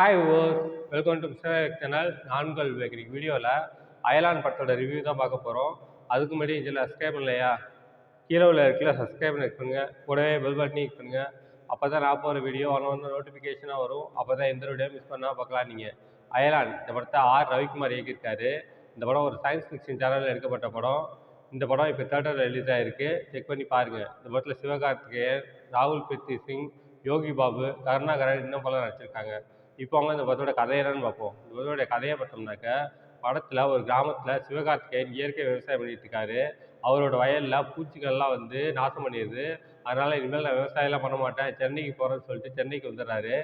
Hi viewers, welcome to mister channel. நான் உங்கள் விவேக். வீடியோவில் அயலான் படத்தோட ரிவ்யூ தான் பார்க்க போகிறோம். அதுக்கு முன்னாடி இதில் சப்ஸ்கிரைப் பண்ணலையா? கீழே உள்ள இடத்துல சப்ஸ்கிரைப் பண்ணி பண்ணுங்க, கூடவே பெல் பட்டனையும் கிளிக் பண்ணுங்க. அப்போ தான் நான் போகிற வீடியோ ஒன்று நோட்டிஃபிகேஷனாக வரும். அப்போ தான் எந்த வீடியோ மிஸ் பண்ணால் பார்க்கலாம். நீங்கள் அயலான் இந்த படத்தை ரவிக்குமார் இயக்கியிருக்காரு. இந்த படம் ஒரு சயின்ஸ் ஃபிக்ஷன் சேனலில் எடுக்கப்பட்ட படம். இந்த படம் இப்போ தியேட்டரில் ரிலீஸ் ஆகிருக்கு. செக் பண்ணி பாருங்கள். இந்த படத்தில் சிவகார்த்திகேயன், ராகுல் பிரீத்தி சிங், யோகி பாபு, கருணாகரன் இன்னும் பலர் நடிச்சிருக்காங்க. இப்போ அவங்க இந்த படத்தோட கதை என்னன்னு பார்ப்போம். இந்த படத்தோட கதையை பார்த்தோம்னாக்க, படத்தில் ஒரு கிராமத்தில் சிவகார்த்திகேயன் இயற்கை விவசாயம் பண்ணிட்டு இருக்காரு. அவரோட வயலில் பூச்சிகள்லாம் நாசம் பண்ணிடுது. அதனால் இனிமேல் நான் விவசாயம்லாம் பண்ண மாட்டேன், சென்னைக்கு போகிறேன்னு சொல்லிட்டு சென்னைக்கு வந்துடுறாரு.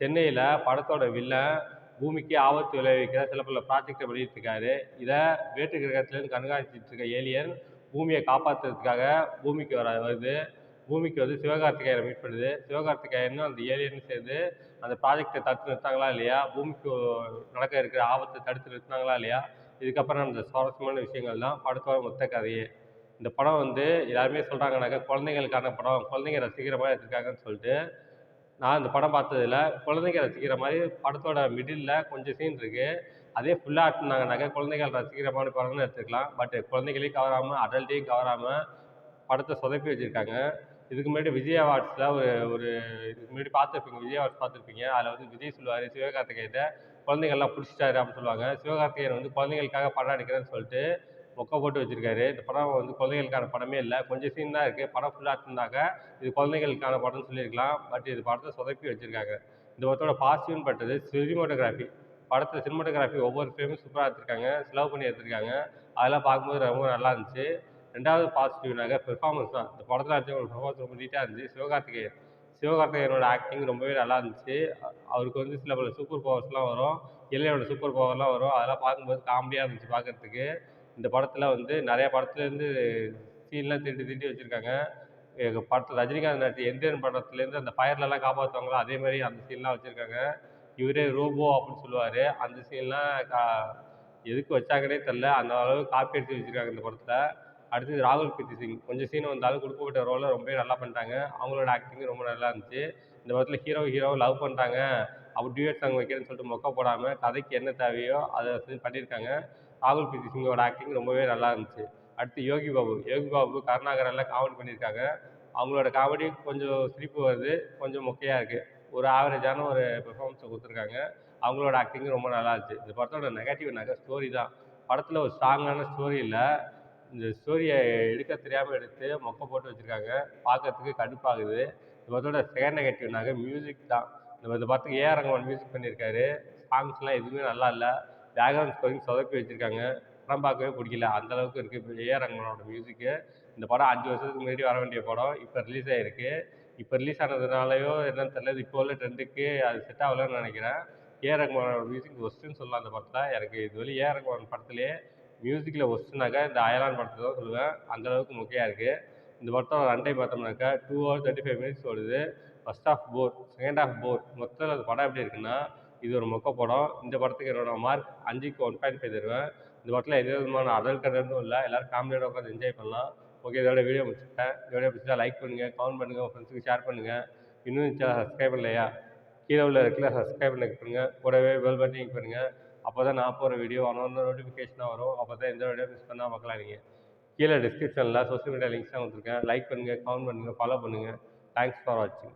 சென்னையில் படத்தோட வில்லன் பூமிக்கு ஆபத்து விளைவிக்கிற சில பல ப்ராஜெக்டை பண்ணிட்டு இருக்காரு. இதை வேற்று கிரகத்திலேருந்து கண்காணிச்சிட்டு இருக்க ஏலியன் பூமியை காப்பாற்றுறதுக்காக பூமிக்கு வருது. பூமிக்கு சிவகார்த்திகேயனை மீட் பண்ணுது. சிவகார்த்திகேயனும் அந்த ஏலியனும் சேர்ந்து அந்த ப்ராஜெக்டை தடுத்து நிறுத்தாங்களா இல்லையா, பூமிக்கு நடக்க இருக்கிற ஆபத்தை தடுத்து நிறுத்தினாங்களா இல்லையா, இதுக்கப்புறம் அந்த சுவாரஸ்யமான விஷயங்கள் தான் படத்தோட மொத்த கதையே. இந்த படம் எல்லாருமே சொல்கிறாங்கனாக்கா குழந்தைங்களுக்கான படம், குழந்தைங்க ரசிக்கிற மாதிரி எடுத்துருக்காங்கன்னு சொல்லிட்டு. நான் இந்த படம் பார்த்ததில்ல. குழந்தைங்க ரசிக்கிற மாதிரி படத்தோட மிடில் கொஞ்சம் சீன் இருக்குது. அதே ஃபுல்லாக எடுத்துருந்தாங்கனாக்கா குழந்தைகள் ரசிக்கிற மாதிரி படம்னு எடுத்துக்கலாம். பட் குழந்தைகளையும் கவராமல் அடல்ட்டையும் கவராமல் படத்தை சொதப்பி வச்சுருக்காங்க. இதுக்கு முன்னாடி விஜய் அவார்ட்ஸில் ஒரு ஒரு இதுக்கு முன்னாடி பார்த்துருப்பீங்க, விஜய் அவார்ட்ஸ் பார்த்துருப்பீங்க. அதில் விஜய் சொல்லுவார் சிவகார்த்திகேயன்ட்ட குழந்தைகள்லாம் பிடிச்சிட்டாரு அப்படின்னு சொல்லுவாங்க. சிவகார்த்திகேயன் குழந்தைகளுக்காக படம் எடுக்கிறேன்னு சொல்லிட்டு மொக்க போட்டு வச்சுருக்காரு. இந்த படம் குழந்தைகளுக்கான படமே இல்லை. கொஞ்சம் சீன் தான் இருக்குது. படம் ஃபுல்லாக இருந்தாக்க இது குழந்தைகளுக்கான படம்னு சொல்லியிருக்கலாம். பட் இது படத்தை சொதப்பி வச்சுருக்காங்க. இந்த படத்தோட பாசிட்டிவ்னு பட்டது சினிமோட்டோகிராஃபி. படத்தில் சினிமோட்டோகிராஃபி ஒவ்வொரு ஃப்ரேமும் சூப்பராக எடுத்திருக்காங்க, செலவு பண்ணி எடுத்திருக்காங்க. அதெல்லாம் பார்க்கும்போது ரொம்ப நல்லா இருந்துச்சு. ரெண்டாவது பாசிட்டிவ்னாக பெர்ஃபார்மன்ஸ் தான். இந்த படத்தில் அடிச்சவங்க பெர்ஃபார்மன்ஸ் ரொம்ப நீட்டாக இருந்துச்சு. சிவகார்த்திகேயனோட ஆக்டிங் ரொம்பவே நல்லா இருந்துச்சு. அவருக்கு சில பல சூப்பர் பவர்ஸ்லாம் வரும். எல்லையோட சூப்பர் பவர்லாம் வரும். அதெல்லாம் பார்க்கும்போது காமெடியாக இருந்துச்சு பார்க்குறதுக்கு. இந்த படத்தில் நிறைய படத்துலேருந்து சீன்லாம் திருட்டி திருட்டி வச்சுருக்காங்க. எங்கள் படத்தில் ரஜினிகாந்த் நடிச்ச எந்திரன் படத்துலேருந்து அந்த ஃபயர்லலாம் காப்பாற்றுவாங்களோ அதே மாதிரி அந்த சீன்லாம் வச்சுருக்காங்க. இவரே ரோபோ அப்படின்னு சொல்லுவார். அந்த சீன்லாம் எதுக்கு வச்சாங்கன்னே தெரில. அந்த அளவுக்கு காப்பி அடித்து வச்சுருக்காங்க இந்த படத்தில். அடுத்தது ராகுல் பிரீத்தி சிங். கொஞ்சம் சீன் வந்தாலும் கொடுக்கப்பட்ட ரோலை ரொம்பவே நல்லா பண்ணிட்டாங்க. அவங்களோட ஆக்டிங்கும் ரொம்ப நல்லா இருந்துச்சு. இந்த படத்தில் ஹீரோ லவ் பண்ணுறாங்க, அப்போ டியூயட் சாங் வைக்கிறேன்னு சொல்லிட்டு மொக்க போடாமல் கதைக்கு என்ன தேவையோ அதை பண்ணியிருக்காங்க. ராகுல் பிரீத்தி சிங்கோட ஆக்டிங் ரொம்பவே நல்லா இருந்துச்சு. அடுத்து யோகி பாபு கருணாகரெல்லாம் காமெடி பண்ணியிருக்காங்க. அவங்களோட காமெடி கொஞ்சம் சிரிப்பு வருது, கொஞ்சம் மொக்கையாக இருக்குது. ஒரு ஆவரேஜான ஒரு பெர்ஃபார்மன்ஸை கொடுத்துருக்காங்க. அவங்களோட ஆக்டிங்கும் ரொம்ப நல்லா இருந்துச்சு. இந்த படத்தோட நெகட்டிவ்னாக்க ஸ்டோரி தான். படத்தில் ஒரு ஸ்ட்ராங்கான ஸ்டோரி இல்லை. இந்த ஸ்டோரியை எடுக்க தெரியாமல் எடுத்து மொக்க போட்டு வச்சுருக்காங்க. பார்க்கறதுக்கு கடுப்பாகுது. இந்த படத்தோட செகண்ட் நெகட்டிவ்னாக்க மியூசிக் தான். இந்த படத்துக்கு ஏஆர் ரகுமான் மியூசிக் பண்ணியிருக்காரு. சாங்ஸ்லாம் எதுவுமே நல்லா இல்லை. பேக்ரவுண்ட் ஸ்கோரிங் சொதப்பி வச்சுருக்காங்க. படம் பார்க்கவே பிடிக்கல. அந்தளவுக்கு இருக்குது ஏஆர் ரகுமானோட மியூசிக்கு. இந்த படம் 5 வருஷத்துக்கு முன்னாடி வர வேண்டிய படம் இப்போ ரிலீஸ் ஆகிருக்கு. இப்போ ரிலீஸ் ஆனதுனாலையோ என்னன்னு தெரியல, இப்போ உள்ள ட்ரெண்டுக்கு அது செட் ஆகலன்னு நினைக்கிறேன். ஏஆர் ரகுமானோட மியூசிக் ஒஸ்ட்டுன்னு சொல்லலாம் அந்த படத்தில். எனக்கு இதுவரை ஏஆர் ரகுமான் படத்துலேயே மியூசிக்கில் ஒஸ்ட்டுனாக்கா இந்த அயலான் படத்தை தான் சொல்லுவேன். அந்தளவுக்கு மொக்கையாக இருக்குது. இந்த படத்தோட ரன் டைம் பார்த்தோம்னாக்கா 2 hours 35 minutes ஓடுது. First half bore, second half bore. மொத்தத்தில் அந்த படம் எப்படி இருக்குன்னா, இது ஒரு மொக்க படம். இந்த படத்துக்கு என்னோட மார்க் 5க்கு 1.5 தருவேன். இந்த படத்தில் எந்த விதமான அடல் கண்டென்ட்டும் இல்லை. எல்லோரும் ஃபேமிலியோட உட்காந்து என்ஜாய் பண்ணலாம். ஓகே, இதோட வீடியோ முடிச்சுட்டேன். இந்த வீடியோ பிடிச்சா லைக் பண்ணுங்கள், கமெண்ட் பண்ணுங்கள், உங்கள் ஃப்ரெண்ட்ஸுக்கு ஷேர் பண்ணுங்கள். இன்னும் சேனல் சப்ஸ்கிரைப் பண்ணலையா? கீழே உள்ள இடத்துல சப்ஸ்கிரைப் பண்ணுங்க, கூடவே பெல் பட்டன் கிளிக் பண்ணுங்கள். அப்போ தான் நான் போகிற வீடியோ ஒன்று நோட்டிஃபிகேஷனாக வரும். அப்போ தான் எந்த வீடியோ மிஸ் பண்ணால் பார்க்கலாம். நீங்கள் கீழே டிஸ்கிரிப்ஷனில் சோஷியல் மீடியா லிங்க்ஸ்லாம் கொடுத்துருக்கேன். லைக் பண்ணுங்கள், கமெண்ட் பண்ணுங்கள், ஃபாலோ பண்ணுங்கள். தேங்க்ஸ் ஃபார் வாட்சிங்.